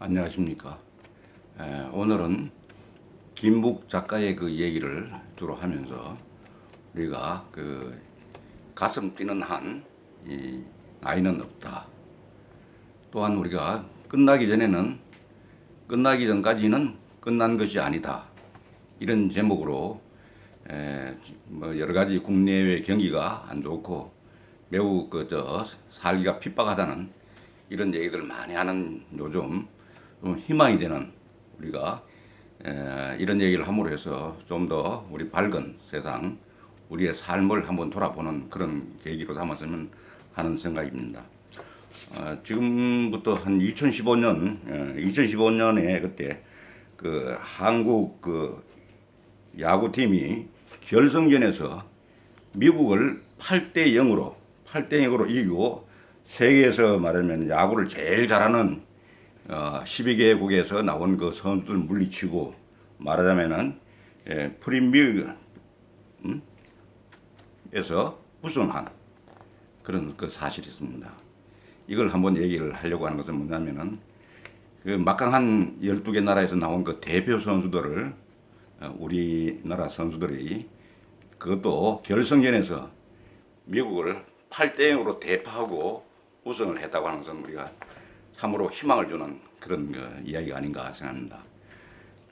안녕하십니까. 오늘은 김묵 작가의 그 얘기를 주로 하면서 우리가 그 가슴 뛰는 한 이 나이는 없다. 또한 우리가 끝나기 전까지는 끝난 것이 아니다. 이런 제목으로 뭐 여러 가지 국내외 경기가 안 좋고 매우 살기가 핍박하다는 이런 얘기들 많이 하는 요즘 좀 희망이 되는 우리가 이런 얘기를 함으로 해서 좀 더 우리 밝은 세상, 우리의 삶을 한번 돌아보는 그런 계기로 삼았으면 하는 생각입니다. 지금부터 한 2015년에 그때 그 한국 그 야구팀이 결승전에서 미국을 8대 0으로 이기고 세계에서 말하면 야구를 제일 잘하는 12개국에서 나온 그 선수들 물리치고 말하자면은 프리미어에서 우승한 그런 그 사실이 있습니다. 이걸 한번 얘기를 하려고 하는 것은 뭐냐면은 그 막강한 12개 나라에서 나온 그 대표 선수들을 우리나라 선수들이 그것도 결승전에서 미국을 8대 0으로 대파하고 우승을 했다고 하는 것은 우리가 참으로 희망을 주는 그런 이야기가 아닌가 생각합니다.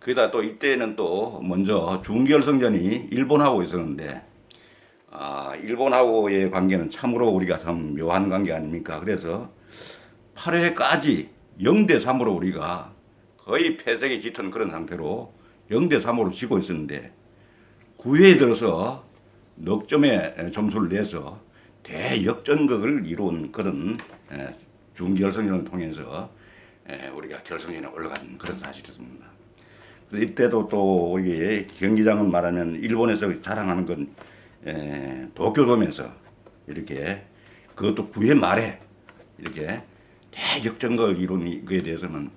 거기다 또 이때는 또 먼저 준결승전이 일본하고 있었는데 일본하고의 관계는 참으로 우리가 참 묘한 관계 아닙니까? 그래서 8회까지 0대 3으로 우리가 거의 패색이 짙은 그런 상태로 0대 3으로 지고 있었는데 9회에 들어서 넉 점의 점수를 내서 대역전극을 이룬 그런 준결승전을 통해서 우리가 결승전에 올라간 그런 사실이었습니다. 이때도 또 우리 경기장은 말하면 일본에서 자랑하는 건 도쿄돔에서 이렇게 그것도 9회 말에 이렇게 대역전극을 이룬 것에 대해서는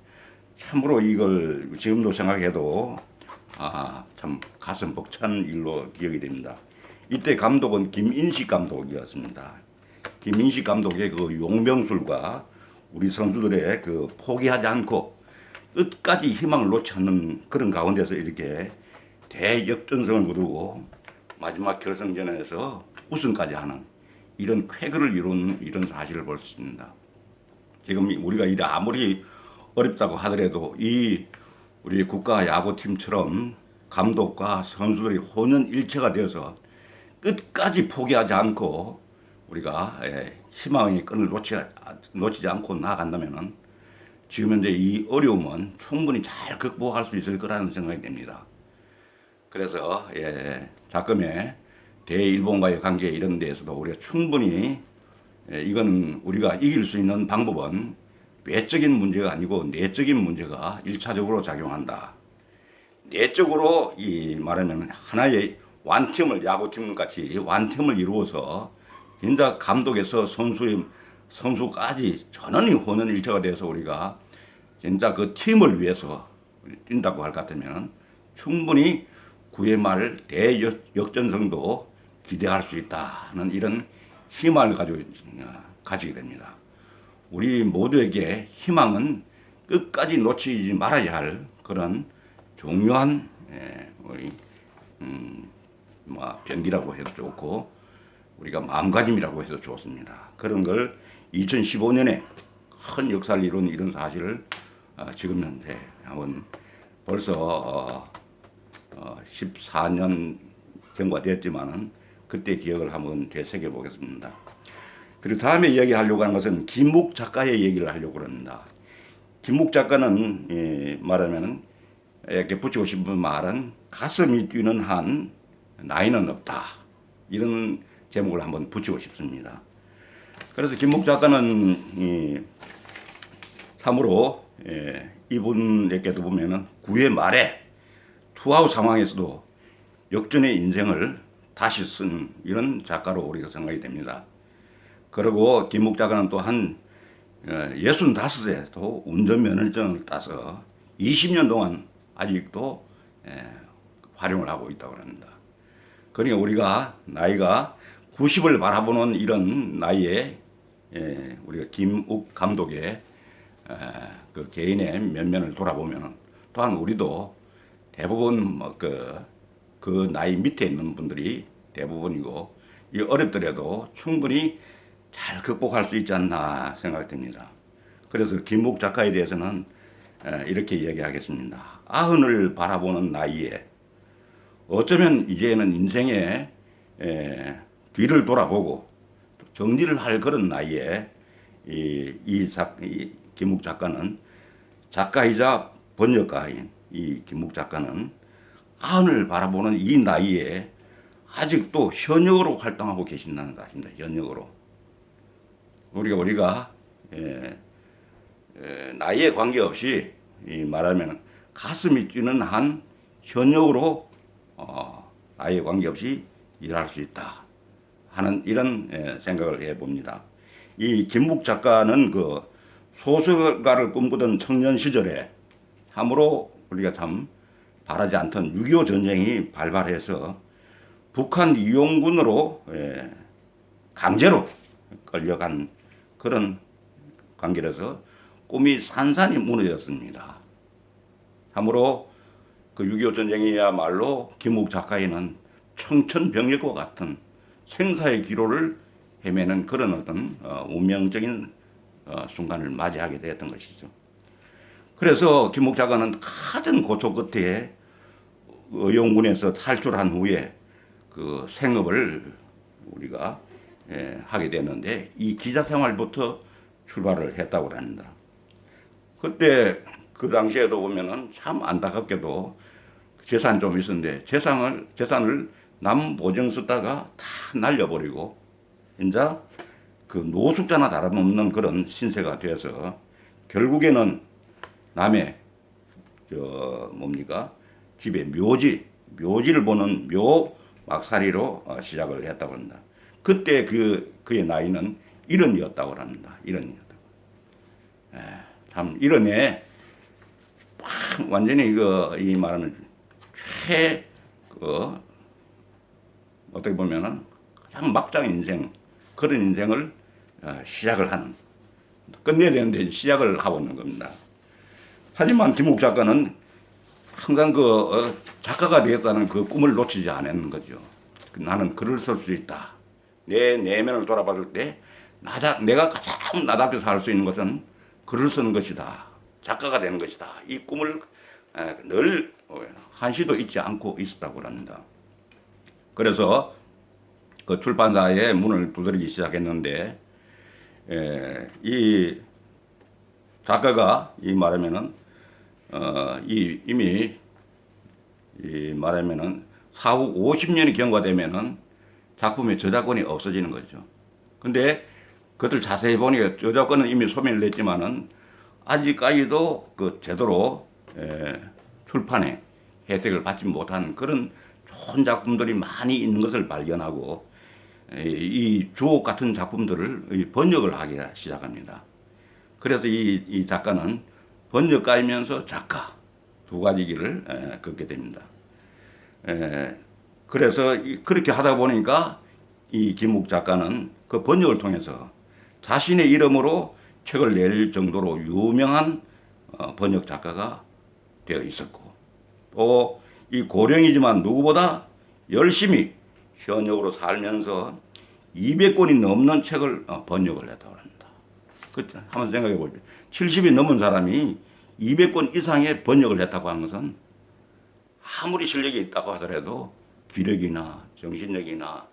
참으로 이걸 지금도 생각해도 참 가슴 벅찬 일로 기억이 됩니다. 이때 감독은 김인식 감독이었습니다. 김인식 감독의 그 용병술과 우리 선수들의 그 포기하지 않고 끝까지 희망을 놓지 않는 그런 가운데서 이렇게 대역전승을 거두고 마지막 결승전에서 우승까지 하는 이런 쾌거를 이룬 이런 사실을 볼 수 있습니다. 지금 우리가 이래 아무리 어렵다고 하더라도 이 우리 국가 야구팀처럼 감독과 선수들이 혼연일체가 되어서 끝까지 포기하지 않고 우리가 희망의 끈을 놓치지 않고 나아간다면은 지금 현재 이 어려움은 충분히 잘 극복할 수 있을 거라는 생각이 듭니다. 그래서 작금의 대일본과의 관계 이런 데에서도 우리가 충분히 이건 우리가 이길 수 있는 방법은 외적인 문제가 아니고 내적인 문제가 1차적으로 작용한다. 내적으로 이 말하면 하나의 완팀을 야구팀 같이 완팀을 이루어서 진짜 감독에서 선수까지 전원이 혼연일체가 돼서 우리가 진짜 그 팀을 위해서 뛴다고 할 것 같으면 충분히 9회 말 대역전승도 기대할 수 있다는 이런 희망을 가지게 됩니다. 우리 모두에게 희망은 끝까지 놓치지 말아야 할 그런 중요한 병기라고 해도 좋고 우리가 마음가짐이라고 해도 좋습니다. 그런 걸 2015년에 큰 역사를 이룬 이런 사실을 지금 현재 한번 벌써 14년 경과 됐지만은 그때 기억을 한번 되새겨 보겠습니다. 그리고 다음에 이야기하려고 하는 것은 김묵 작가의 얘기를 하려고 합니다. 김묵 작가는 말하면 이렇게 붙이고 싶은 말은 가슴이 뛰는 한 나이는 없다. 이런 제목을 한번 붙이고 싶습니다. 그래서 김묵 작가는 참으로 이분에게도 보면은 9회 말에 투아웃 상황에서도 역전의 인생을 다시 쓴 이런 작가로 우리가 생각이 됩니다. 그리고 김묵 작가는 또한 65세도 운전면허증을 따서 20년 동안 아직도 활용을 하고 있다고 합니다. 그러니까 우리가 나이가 90을 바라보는 이런 나이에 우리가 김묵 감독의 그 개인의 면면을 돌아보면 또한 우리도 대부분 그 나이 밑에 있는 분들이 대부분이고 이 어렵더라도 충분히 잘 극복할 수 있지 않나 생각이 듭니다. 그래서 김묵 작가에 대해서는 이렇게 이야기하겠습니다. 아흔을 바라보는 나이에 어쩌면 이제는 인생의 뒤를 돌아보고 정리를 할 그런 나이에 이 김묵 작가는 작가이자 번역가인 이 김묵 작가는 아흔을 바라보는 이 나이에 아직도 현역으로 활동하고 계신다는 것입니다. 현역으로. 우리가 나이에 관계없이 말하면 가슴이 뛰는 한 현역으로 나이에 관계없이 일할 수 있다 하는 이런 생각을 해봅니다. 이 김묵 작가는 그 소설가를 꿈꾸던 청년 시절에 참으로 우리가 참 바라지 않던 6.25 전쟁이 발발해서 북한 이용군으로 강제로 끌려간 그런 관계라서 꿈이 산산이 무너졌습니다. 참으로 그 6.25 전쟁이야말로 김묵 작가에는 청천벽력과 같은 생사의 기로를 헤매는 그런 어떤 운명적인 순간을 맞이하게 되었던 것이죠. 그래서 김묵 작가는 가진 고초 끝에 의용군에서 탈출한 후에 그 생업을 우리가 하게 되는데 이 기자 생활부터 출발을 했다고 합니다. 그때 그 당시에도 보면은 참 안타깝게도 재산이 좀 있었는데 재산을 남 보증 쓰다가 다 날려버리고 이제 그 노숙자나 다름없는 그런 신세가 되어서 결국에는 남의 집에 묘지를 보는 묘 막살이로 시작을 했다고 합니다. 그때 그의 나이는 70이었다고 합니다. 70이었다고. 참 70에 완전히 이 말하면 어떻게 보면은 가장 막장 인생 그런 인생을 시작을 하는 끝내야 되는데 시작을 하고 있는 겁니다. 하지만 김묵 작가는 항상 작가가 되겠다는 그 꿈을 놓치지 않는 거죠. 나는 글을 쓸 수 있다. 내 내면을 돌아봤을 때 내가 가장 나답게 살 수 있는 것은 글을 쓰는 것이다. 작가가 되는 것이다. 이 꿈을 늘 한시도 잊지 않고 있었다고 합니다. 그래서 그 출판사의 문을 두드리기 시작했는데 이 작가가 말하면은 이미 말하면은 사후 50년이 경과되면은 작품의 저작권이 없어지는 거죠. 근데 그것을 자세히 보니까 저작권은 이미 소멸을 했지만은 아직까지도 그 제대로 출판에 혜택을 받지 못한 그런 좋은 작품들이 많이 있는 것을 발견하고 이 주옥 같은 작품들을 번역을 하기 시작합니다. 그래서 이 작가는 번역가이면서 작가 두 가지 길을 걷게 됩니다. 그래서 그렇게 하다 보니까 이 김묵 작가는 그 번역을 통해서 자신의 이름으로 책을 낼 정도로 유명한 번역 작가가 되어 있었고 또 이 고령이지만 누구보다 열심히 현역으로 살면서 200권이 넘는 책을 번역을 했다고 합니다. 한번 생각해 보죠. 70이 넘은 사람이 200권 이상의 번역을 했다고 하는 것은 아무리 실력이 있다고 하더라도 기력이나 정신력이나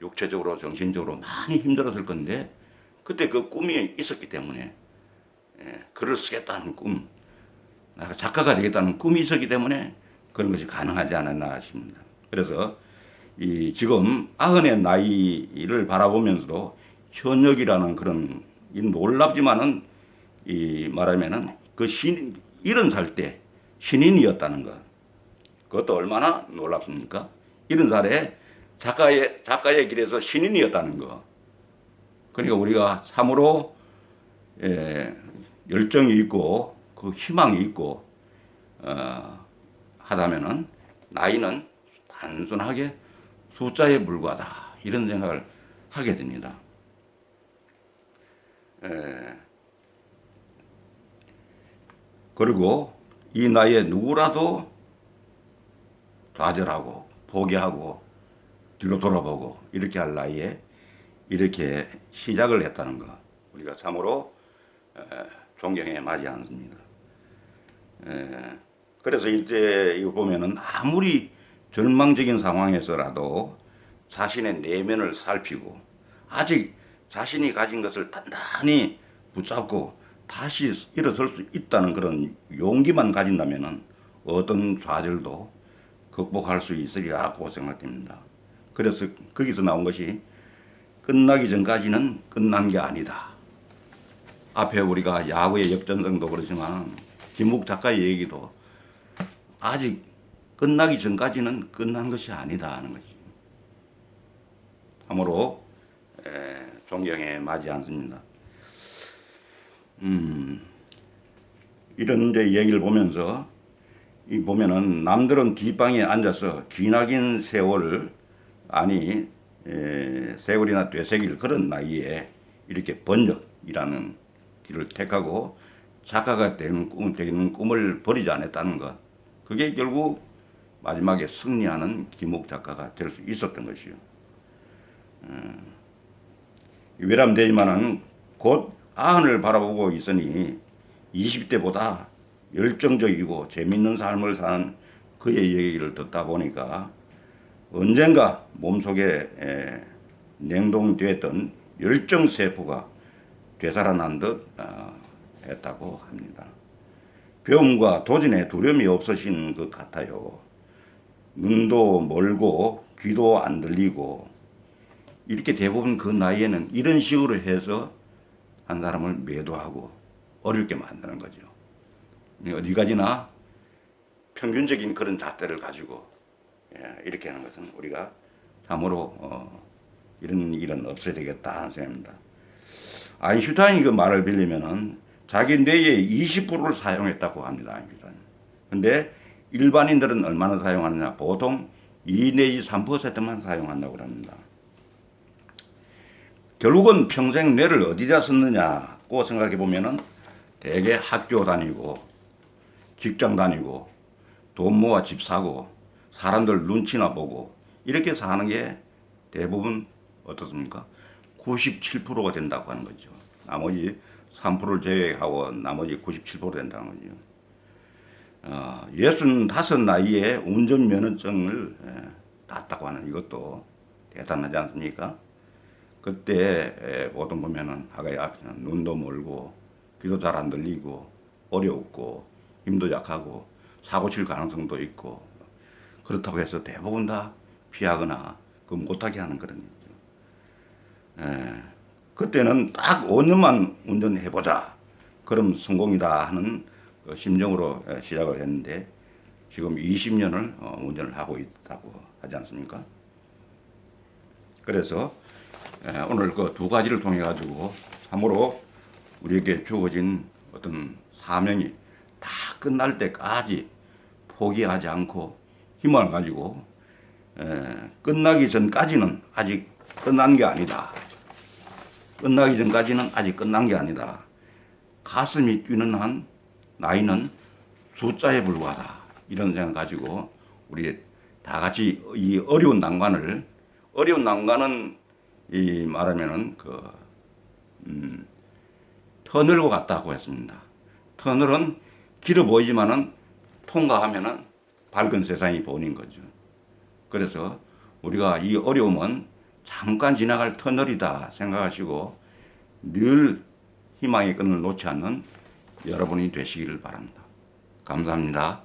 육체적으로 정신적으로 많이 힘들었을 건데 그때 그 꿈이 있었기 때문에 글을 쓰겠다는 꿈, 내가 작가가 되겠다는 꿈이 있었기 때문에 그런 것이 가능하지 않았나 싶습니다. 그래서 지금 90의 나이를 바라보면서도 현역이라는 그런 놀랍지만은 말하면은 그 70살 때 신인이었다는 것, 그것도 얼마나 놀랍습니까? 70살에 작가의 길에서 신인이었다는 것. 그러니까 우리가 참으로 열정이 있고 그 희망이 있고 하다면은 나이는 단순하게 숫자에 불과하다 이런 생각을 하게 됩니다. 그리고 이 나이에 누구라도 좌절하고 포기하고 뒤로 돌아보고 이렇게 할 나이에 이렇게 시작을 했다는 거, 우리가 참으로 존경해 마지 않습니다. 그래서 이제 이거 보면은 아무리 절망적인 상황에서라도 자신의 내면을 살피고 아직 자신이 가진 것을 단단히 붙잡고 다시 일어설 수 있다는 그런 용기만 가진다면은 어떤 좌절도 극복할 수 있으리라고 생각됩니다. 그래서 거기서 나온 것이 끝나기 전까지는 끝난 게 아니다. 앞에 우리가 야구의 역전승도 그렇지만 김묵 작가의 얘기도 아직 끝나기 전까지는 끝난 것이 아니다 하는 거지. 참으로 존경에 마지 않습니다. 이런 이제 얘기를 보면서 이 보면은 남들은 뒷방에 앉아서 기나긴 세월을 세월이나 되새길 그런 나이에 이렇게 번역이라는 길을 택하고 작가가 되는 꿈을 버리지 않았다는 것. 그게 결국 마지막에 승리하는 김옥 작가가 될 수 있었던 것이요. 외람되지만은 곧 아흔을 바라보고 있으니 20대보다 열정적이고 재밌는 삶을 사는 그의 얘기를 듣다 보니까 언젠가 몸속에 냉동되었던 열정세포가 되살아난 듯 했다고 합니다. 배움과 도전에 두려움이 없으신 것 같아요. 눈도 멀고 귀도 안 들리고 이렇게 대부분 그 나이에는 이런 식으로 해서 한 사람을 매도하고 어렵게 만드는 거죠. 어디 가지나 평균적인 그런 잣대를 가지고 이렇게 하는 것은 우리가 참으로 이런 일은 없어야 되겠다 하는 생각입니다. 아인슈타인이 그 말을 빌리면은 자기 뇌의 20%를 사용했다고 합니다. 아인슈타인. 근데 일반인들은 얼마나 사용하느냐? 보통 2 내지 3%만 사용한다고 합니다. 결국은 평생 뇌를 어디다 썼느냐고 생각해 보면은 대개 학교 다니고 직장 다니고 돈 모아 집 사고 사람들 눈치나 보고 이렇게 사는 게 대부분 어떻습니까? 97%가 된다고 하는 거죠. 나머지 3%를 제외하고 나머지 97% 된다는 거죠. 65 나이에 운전면허증을 땄다고 하는 이것도 대단하지 않습니까? 그때 보통 보면은 하가의 앞에는 눈도 멀고 귀도 잘 안 들리고 어렵고 힘도 약하고 사고 칠 가능성도 있고 그렇다고 해서 대부분 다 피하거나 그 못하게 하는 그런 일이죠. 그때는 딱 5년만 운전해보자. 그럼 성공이다 하는 그 심정으로 시작을 했는데 지금 20년을 운전을 하고 있다고 하지 않습니까? 그래서 오늘 그 두 가지를 통해 가지고 참으로 우리에게 주어진 어떤 사명이 다 끝날 때까지 포기하지 않고 힘을 가지고 끝나기 전까지는 아직 끝난 게 아니다. 끝나기 전까지는 아직 끝난 게 아니다. 가슴이 뛰는 한 나이는 숫자에 불과하다. 이런 생각 가지고 우리 다 같이 이 어려운 난관은 이 말하면은 터널과 같다고 했습니다. 터널은 길어 보이지만은 통과하면은 밝은 세상이 보이는 거죠. 그래서 우리가 이 어려움은 잠깐 지나갈 터널이다 생각하시고 늘 희망의 끈을 놓지 않는 여러분이 되시기를 바랍니다. 감사합니다.